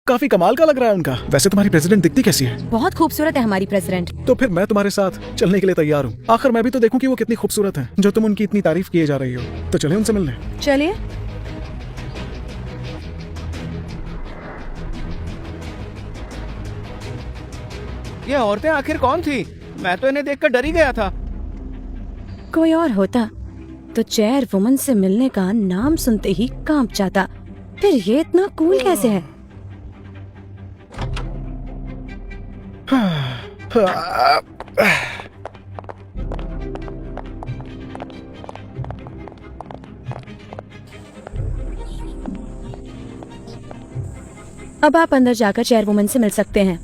काफी कमाल का लग रहा है उनका। वैसे तुम्हारी प्रेसिडेंट दिखती कैसी है? बहुत खूबसूरत है हमारी प्रेसिडेंट। तो फिर मैं तुम्हारे साथ चलने के लिए तैयार हूँ। आखिर मैं भी तो देखूं कि वो कितनी खूबसूरत है, जो तुम उनकी इतनी तारीफ किए जा रही हो। तो चले उनसे मिलने। चलिए। ये औरतें आखिर कौन थी? मैं तो इन्हें देखकर डर ही गया था। कोई और होता तो चेयर वुमन से मिलने का नाम सुनते ही कांप जाता। फिर ये इतना कूल कैसे है? अब आप अंदर जाकर चेयर वुमन से मिल सकते हैं।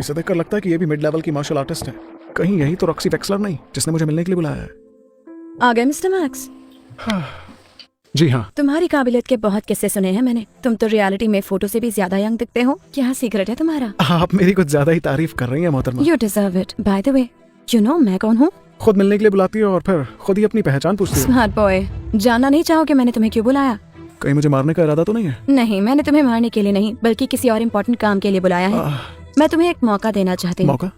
इसे देखकर लगता है कि ये भी मिड लेवल की मार्शल आर्टिस्ट है। कहीं यही तो रॉक्सी वेक्सलर नहीं जिसने मुझे मिलने के लिए बुलाया है? आ गए मिस्टर मैक्स? जी हाँ। तुम्हारी काबिलियत के बहुत किस्से सुने हैं मैंने। तुम तो रियलिटी में फोटो से भी ज्यादा यंग दिखते हो। क्या सीक्रेट है तुम्हारा? आप मेरी कुछ ज्यादा ही तारीफ कर रही हैं मोहतरमा। You deserve it. By the way, you know मैं कौन हूँ? खुद मिलने के लिए बुलाती हो और फिर खुद ही अपनी पहचान पूछती हो। Smart boy. जानना नहीं चाहोगे मैंने तुम्हें क्यों बुलाया? कहीं मुझे मारने का इरादा तो नहीं है? नहीं, मैंने तुम्हें मारने के लिए नहीं बल्कि किसी और इम्पोर्टेंट काम के लिए बुलाया है। मैं तुम्हें एक मौका देना चाहती हूँ। मौका?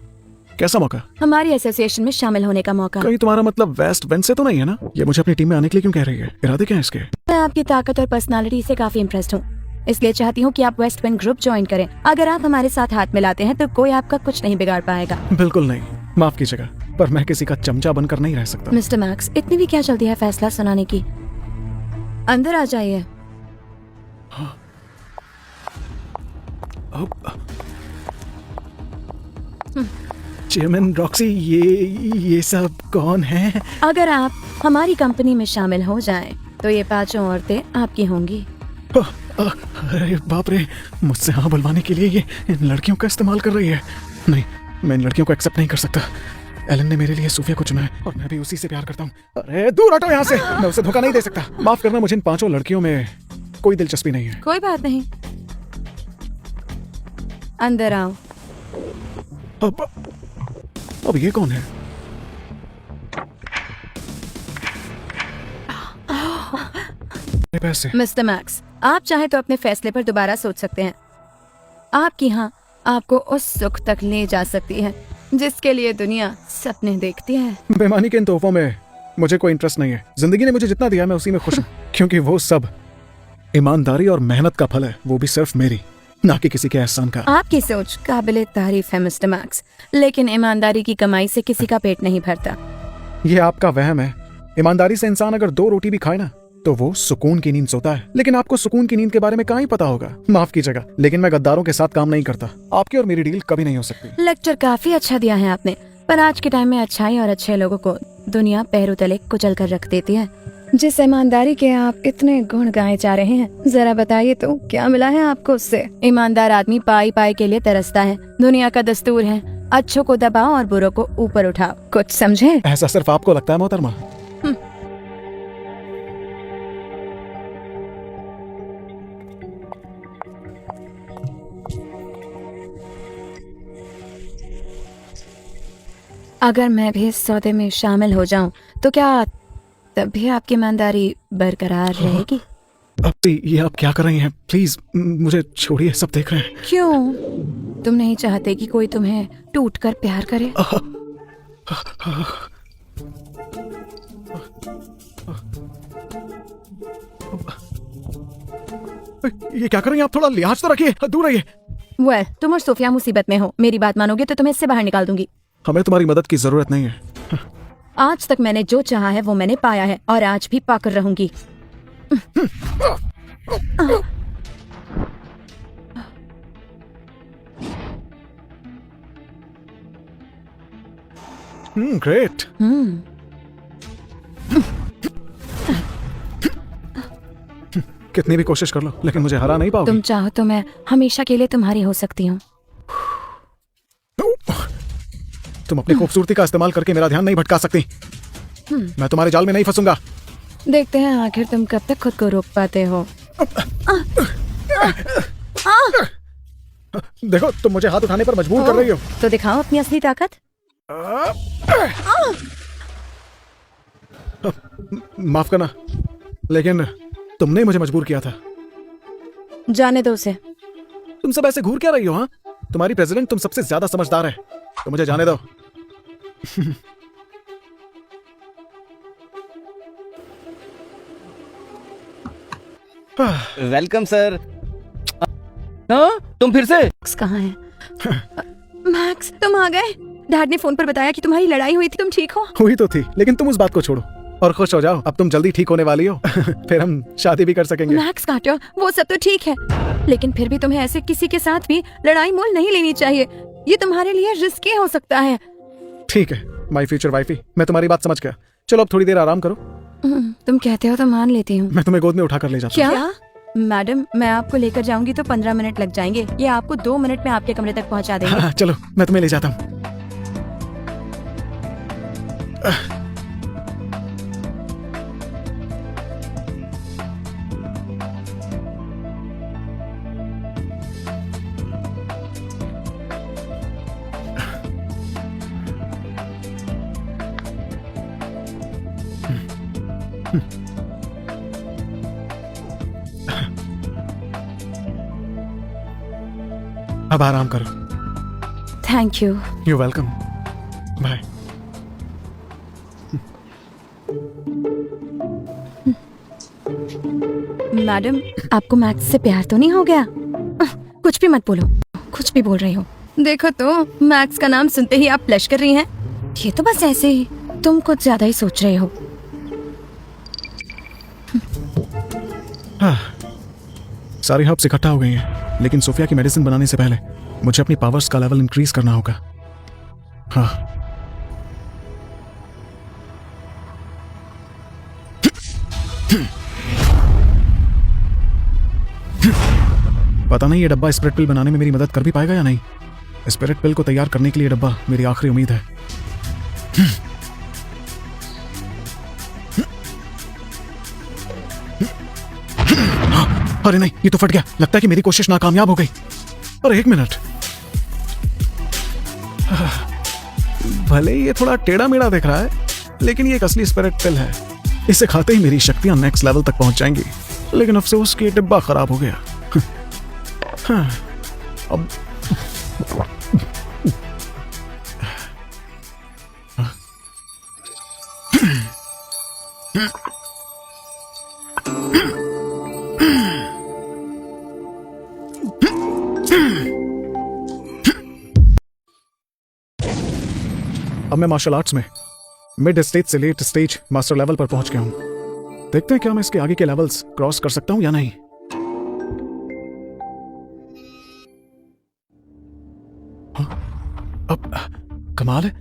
कैसा मौका? हमारी एसोसिएशन में शामिल होने का मौका। कहीं तुम्हारा मतलब वेस्ट वेंड से तो नहीं है ना? ये मुझे अपनी टीम में आने के लिए क्यों कह रही है? इरादे क्या है इसके? मैं आपकी ताकत और पर्सनालिटी से काफी इम्प्रेस्ड हूँ, इसलिए चाहती हूँ कि आप वेस्ट विंग ग्रुप ज्वाइन करें। अगर आप हमारे साथ हाथ मिलाते हैं तो कोई आपका कुछ नहीं बिगाड़ पाएगा। बिल्कुल नहीं, माफ कीजिएगा, पर मैं किसी का चमचा बनकर नहीं रह सकता। मिस्टर मैक्स, इतनी भी क्या जल्दी है फैसला सुनाने की? अंदर आ जाइए। चेयरमैन रॉक्सी, ये सब कौन है? अगर आप हमारी कंपनी में शामिल हो जाएं, तो ये पांचों औरतें आपकी होंगी। अरे बाप रे, मुझसे हाँ बुलवाने के लिए ये इन लड़कियों का इस्तेमाल कर रही है। नहीं, मैं इन लड़कियों को एक्सेप्ट नहीं कर सकता। एलन ने मेरे लिए सूफिया को चुना है और मैं भी उसी से प्यार करता हूँ। अरे दूर हटो यहाँ से, मैं उसे धोखा नहीं दे सकता। माफ करना, मुझे इन पांचों लड़कियों में कोई दिलचस्पी नहीं है। कोई बात नहीं, अंदर आओ। अब ये कौन है? पैसे। मिस्टर मैक्स, आप चाहे तो अपने फैसले पर दोबारा सोच सकते हैं। आपकी हाँ आपको उस सुख तक ले जा सकती है जिसके लिए दुनिया सपने देखती है। बेईमानी के इन तोहफों में मुझे कोई इंटरेस्ट नहीं है। जिंदगी ने मुझे जितना दिया मैं उसी में खुश हूँ, क्योंकि वो सब ईमानदारी और मेहनत का फल है, वो भी सिर्फ मेरी, ना कि किसी के एहसान का। आपकी सोच काबिले तारीफ है मिस्टर मैक्स, लेकिन ईमानदारी की कमाई से किसी का पेट नहीं भरता। ये आपका वहम है। ईमानदारी से इंसान अगर 2 रोटी भी खाए ना तो वो सुकून की नींद सोता है, लेकिन आपको सुकून की नींद के बारे में कहाँ ही पता होगा। माफ कीजिएगा, लेकिन मैं गद्दारों के साथ काम नहीं करता। आपकी और मेरी डील कभी नहीं हो सकती। लेक्चर काफी अच्छा दिया है आपने, पर आज के टाइम में अच्छाई और अच्छे लोगों को दुनिया पैरों तले कुचल कर रख देती है। जिस ईमानदारी के आप इतने गुण गाए जा रहे हैं, जरा बताइए तो क्या मिला है आपको उससे? ईमानदार आदमी पाई पाई के लिए तरसता है। दुनिया का दस्तूर है, अच्छों को दबाओ और बुरों को ऊपर उठाओ। कुछ समझे? ऐसा सिर्फ आपको लगता है मोहतरमा? अगर मैं भी इस सौदे में शामिल हो जाऊं तो क्या तब भी आपकी ईमानदारी बरकरार रहेगी? अब ये आप क्या कर रही हैं? प्लीज मुझे छोड़िए, सब देख रहे हैं। क्यों? तुम नहीं चाहते कि कोई तुम्हें टूट कर प्यार करे? ये क्या कर रही हैं आप? थोड़ा लिहाज तो रखिए, दूर रहिए। वेल, तुम और सोफिया मुसीबत में हो। मेरी बात मानोगे तो तुम्हें इससे बाहर निकाल दूंगी। हमें तुम्हारी मदद की जरूरत नहीं है। आज तक मैंने जो चाहा है वो मैंने पाया है और आज भी पाकर रहूंगी। ग्रेट। कितनी भी कोशिश कर लो, लेकिन मुझे हरा नहीं पाओगे। तुम चाहो तो मैं हमेशा के लिए तुम्हारी हो सकती हूँ। तुम अपनी खूबसूरती का इस्तेमाल करके मेरा ध्यान नहीं भटका सकती। मैं तुम्हारे जाल में नहीं फंसूंगा। देखते हैं आखिर तुम कब तक खुद को रोक पाते हो। देखो, तुम मुझे हाथ उठाने पर मजबूर कर रही हो। तो दिखाओ अपनी असली ताकत। माफ करना, लेकिन तुमने मुझे मजबूर किया था। जाने दो उसे। तुम सब ऐसे घूर क्या रही हो? हाँ, तुम्हारी प्रेसिडेंट तुम सबसे ज्यादा समझदार है, तो मुझे जाने दो। Welcome sir. हाँ, तुम फिर से? मैक्स कहाँ है? मैक्स, तुम आ गए। डैड ने फोन पर बताया कि तुम्हारी लड़ाई हुई थी, तुम ठीक हो? हुई तो थी, लेकिन तुम उस बात को छोड़ो और खुश हो जाओ। अब तुम जल्दी ठीक होने वाली हो। फिर हम शादी भी कर सकेंगे। मैक्स काटो, वो सब तो ठीक है, लेकिन फिर भी तुम्हें ऐसे किसी के साथ भी लड़ाई मोल नहीं लेनी चाहिए। ये तुम्हारे लिए रिस्की हो सकता है। ठीक है माय फ्यूचर वाइफी, मैं तुम्हारी बात समझ गया। चलो अब थोड़ी देर आराम करो। तुम कहते हो तो मान लेती हूँ। मैं तुम्हें गोद में उठा कर ले जाता हूँ। क्या? मैडम, मैं आपको लेकर जाऊंगी तो 15 मिनट लग जाएंगे। ये आपको 2 मिनट में आपके कमरे तक पहुंचा देंगे। हाँ, चलो मैं तुम्हें ले जाता हूँ। अब आराम करो। Thank you. You welcome. Bye. Madam, आपको मैक्स से प्यार तो नहीं हो गया? कुछ भी मत बोलो, कुछ भी बोल रही हो। देखो तो, मैक्स का नाम सुनते ही आप ब्लश कर रही हैं। ये तो बस ऐसे ही, तुम कुछ ज्यादा ही सोच रहे हो। सारी हर्ब्स इकट्ठा हो गई हैं, लेकिन सोफिया की मेडिसिन बनाने से पहले मुझे अपनी पावर्स का लेवल इंक्रीज करना होगा। हाँ, पता नहीं ये डब्बा स्पिरिट पिल बनाने में मेरी मदद कर भी पाएगा या नहीं। स्पिरिट पिल को तैयार करने के लिए डब्बा मेरी आखिरी उम्मीद है। अरे नहीं, ये तो फट गया। लगता है कि मेरी कोशिश नाकामयाब हो गई। अरे एक मिनट, भले ही ये थोड़ा टेढ़ा मेढ़ा दिख रहा है, लेकिन ये एक असली स्पिरिट पिल है। इसे खाते ही मेरी शक्तियां नेक्स्ट लेवल तक पहुंच जाएंगी। लेकिन अफसोस कि ये डिब्बा खराब हो गया। हाँ, अब अब मैं मार्शल आर्ट्स में मिड स्टेज से लेट स्टेज मास्टर लेवल पर पहुंच गया हूं। देखते हैं क्या मैं इसके आगे के लेवल्स क्रॉस कर सकता हूं या नहीं। हाँ, अब कमाल है,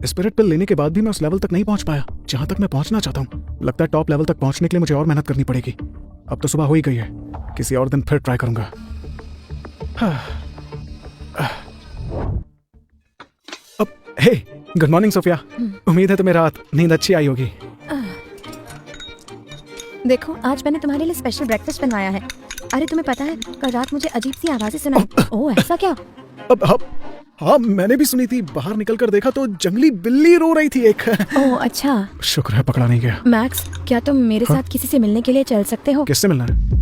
स्पिरिट पिल लेने के बाद भी मैं उस लेवल तक नहीं पहुंच पाया जहां तक मैं पहुंचना चाहता हूं। लगता है टॉप लेवल तक पहुंचने के लिए मुझे और मेहनत करनी पड़ेगी। अब तो सुबह हो ही गई है, किसी और दिन फिर ट्राई करूंगा। अब हे, गुड मॉर्निंग सोफिया। उम्मीद है तुम्हें रात नींद अच्छी आई होगी। देखो, आज मैंने तुम्हारे लिए स्पेशल ब्रेकफास्ट बनवाया है। अरे तुम्हें पता है, कल रात मुझे अजीब सी आवाजें सुनाई। ओह, ऐसा क्या? अब हाँ, मैंने भी सुनी थी। बाहर निकलकर देखा तो जंगली बिल्ली रो रही थी एक। ओह अच्छा। शुक्र है पकड़ा नहीं गया। मैक्स, क्या तुम मेरे साथ किसी से मिलने के लिए चल सकते हो? किससे मिलना है?